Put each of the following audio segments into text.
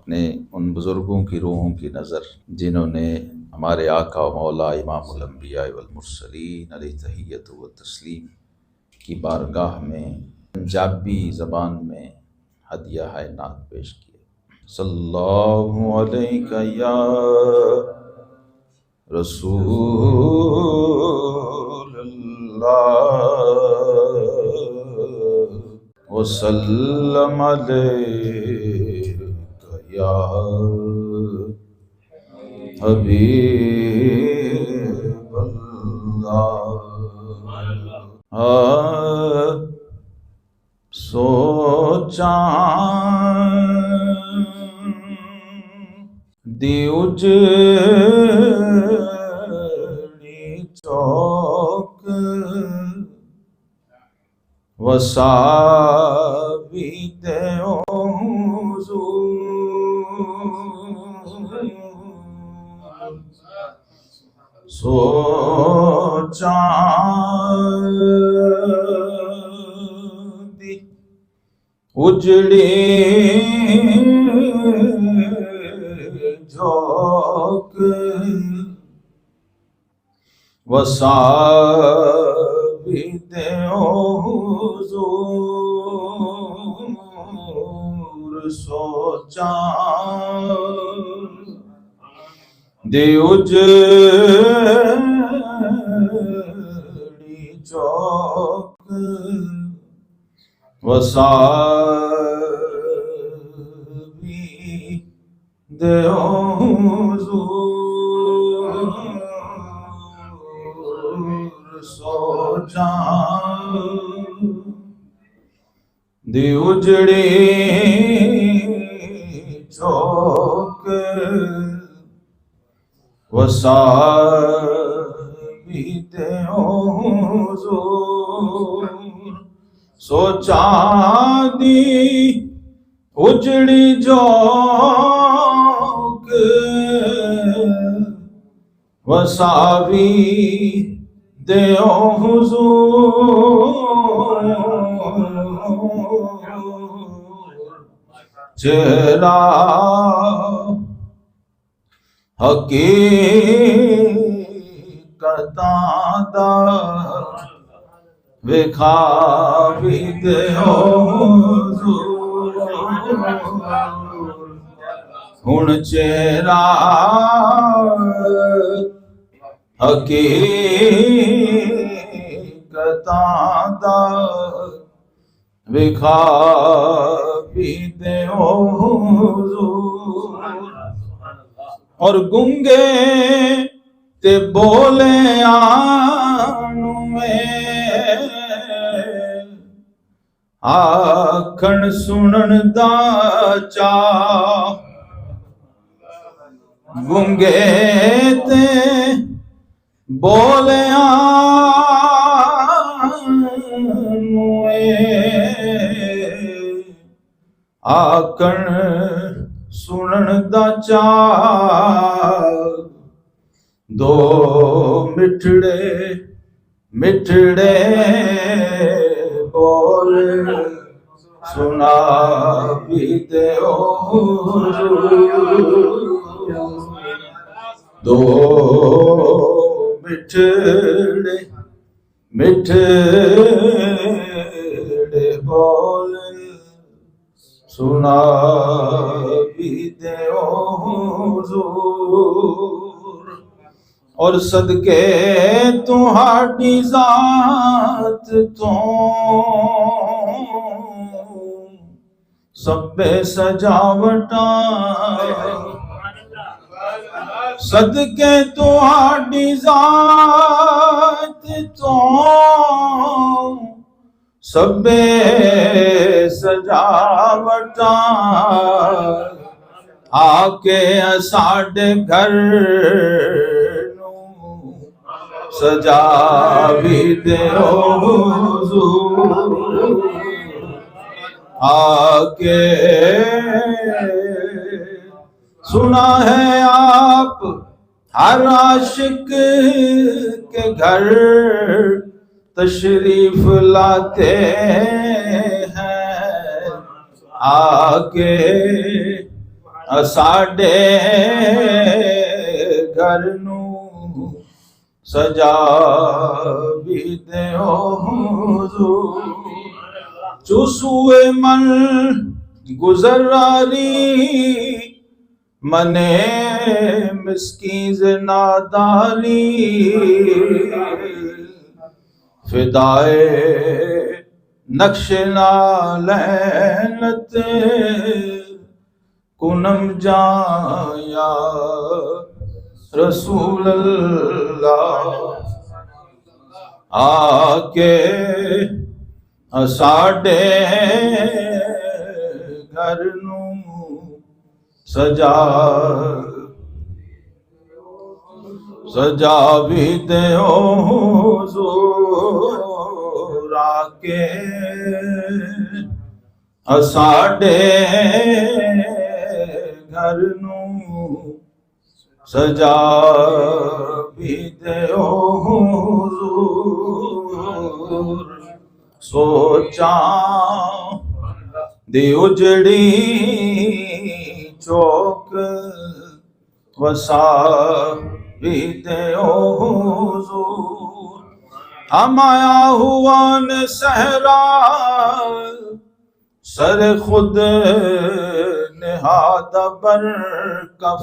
अपने उन बुज़ुर्गों की रूहों की नज़र जिन्होंने हमारे आका व मौला इमामुल अंबिया वल मुरसलीन अलैहि तहिय्यतु व तस्लीम की बारगाह में पंजाबी ज़बान में हदिया है नात पेश किए। सल्लल्लाहु अलैका या रसूलल्लाह वसल्लम अलैका या हबीबल्लाह। सोचा दी उजड़ी चौक वसावी ते सोचा दी उजड़ी झोंक वसावी ते हुजूर। सोचा दे उजड़ी चौक वसावी दे हुजूर। सोचा दे उजड़ी चौक वसावी ते हुजूर। सोचा दी उजड़ी चौक वसावी दे हुजूर। चेहरा हकीकतां दा विखावी दे हुजूर। हुण चेहरा हकीकतां दा विखावी दे हुजूर। और गुंगे ते बोले आनू में आखण सुनन दा चा। गुंगे ते बोले आनू में आखण सुनन दा चा। दो मिठड़े मिठड़े बोल सुना भी दे दो मिठड़े मिठड़े बोल सुना भी दे हुजूर। और सदके तुहाडी जात तो सब्बे सजावटा। सदके तुहाडी जात तो सब्बे सजावटा। आके साडे घर सजा भी दे हुजूर। आके सुना है आप हर आशिक के घर तशरीफ लाते हैं। आके साडे घर नू सजा भी देओ हुजूर। चुसूए मन गुजरारी मने मिस्कीज नादारी फिदाए नक्श नालैनत कुनम जाया रसूल अल्लाह। आके साडे घर नू सजा भी देओ हुजूर। आके साडे घर नू सजा भी देओ हुजूर। सोचा दी उजड़ी चौक वसा भी देओ हुजूर। हम आया हुआ न सहरा सर खुद निहाद बरकफ।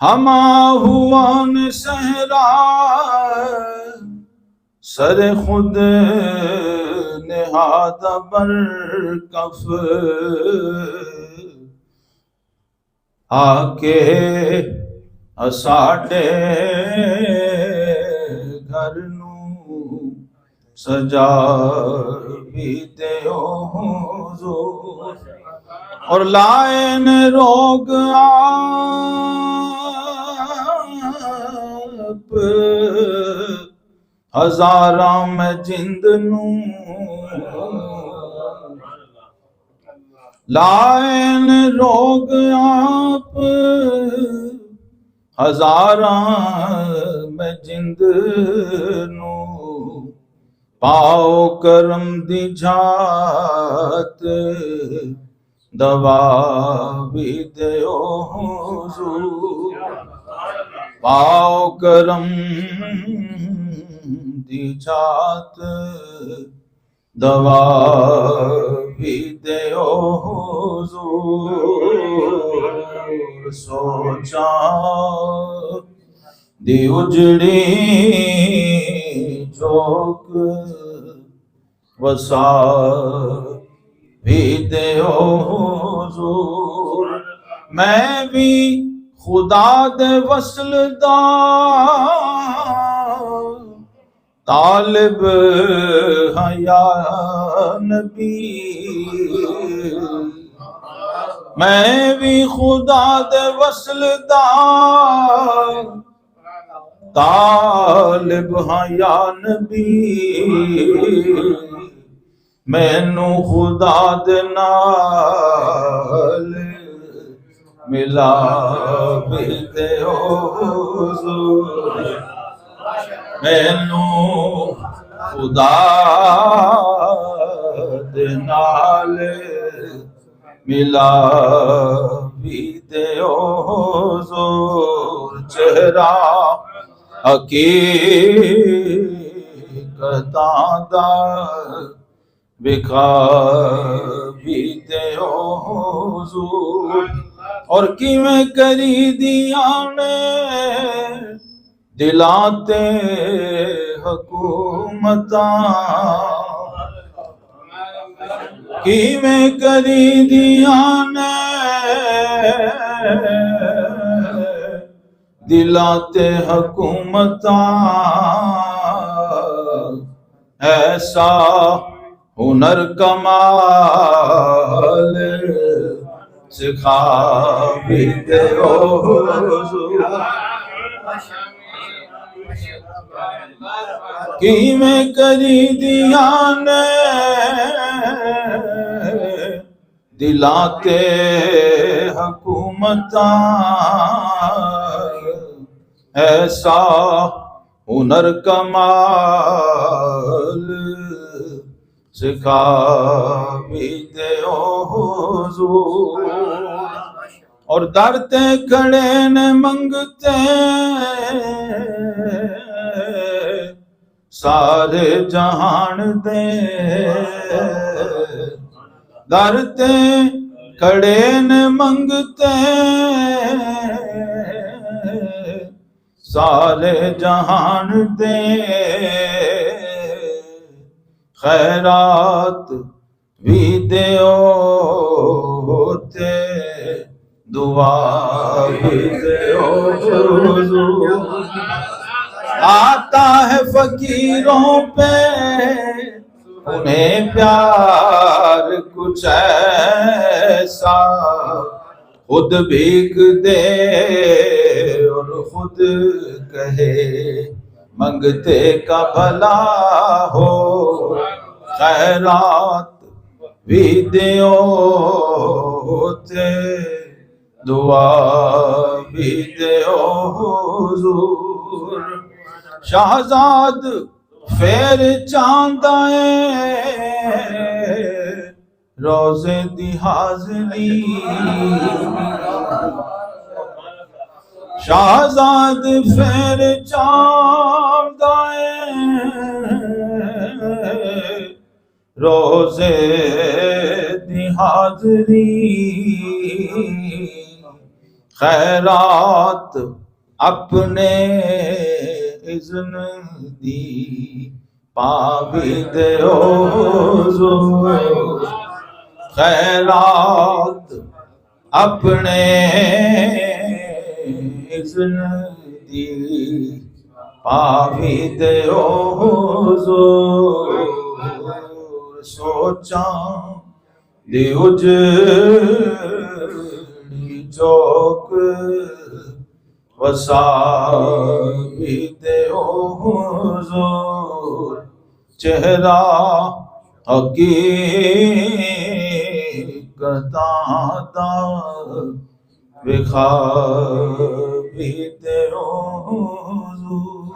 हम हुआ न सहरा सर खुद निहाद बरकफ। आके साडे घर नू सजा भी देओ हुजूर। और लाए न रोग आप हजारां में जिंद नू। लाए न रोग आप हजारां में जिंद नू। पाओ करम दी जात दवा भी देओ हुजूर। पाओ करम दी जात दवा भी देओ हुजूर। सोचा दी उजड़ी चौक वसा भी देओ हुजूर। मैं भी खुदा दे वसल दा तालिब हया नबी। मैं भी खुदा दे वसल दा तालिब हया नबी। मैनू खुदा दे नाल मिला भी देओ हुजूर। मैनू खुदा दे नाल मिला भी देओ हुजूर। चेहरा हकीकतां दा विखा भी देओ हुजूर। और किवें करी दिया ने दिलां ते हुकूमतां। किवें करी दिया ने दिलां ते हुकूमतां। ऐसा हुनर कमाल सिखा भी देओ हुजूर। किवें करी दिया ने दिलां ते हुकूमतां। ऐसा हुनर कमाल सिखा भी दो हुजूर। और दरते खड़े ने मंगते सारे जहान दे, दरते खड़े ने मंगते सारे जहान दे। खैरात भी दो ते दुआ भी दो हुजूर। आता है फकीरों पे उन्हें प्यार कुछ ऐसा, खुद भीख दे और खुद कहे मंगते का भला हो। खैरात भी दो ते दुआ भी दो हुजूर। शाहजाद फेर चांदाए रोजे दी हाज़री, शाहजाद फेर चांदाए रोजे दी हाज़री। खैरात अपने इज़्न दी पावी दो हुजूर। खैरात अपने इज़्न दी पावी दो हुजूर। सोचा दे उजड़ी चौक वसा भी दो हुजूर। चेहरा हकीकता दा विखा भी दो हुजूर।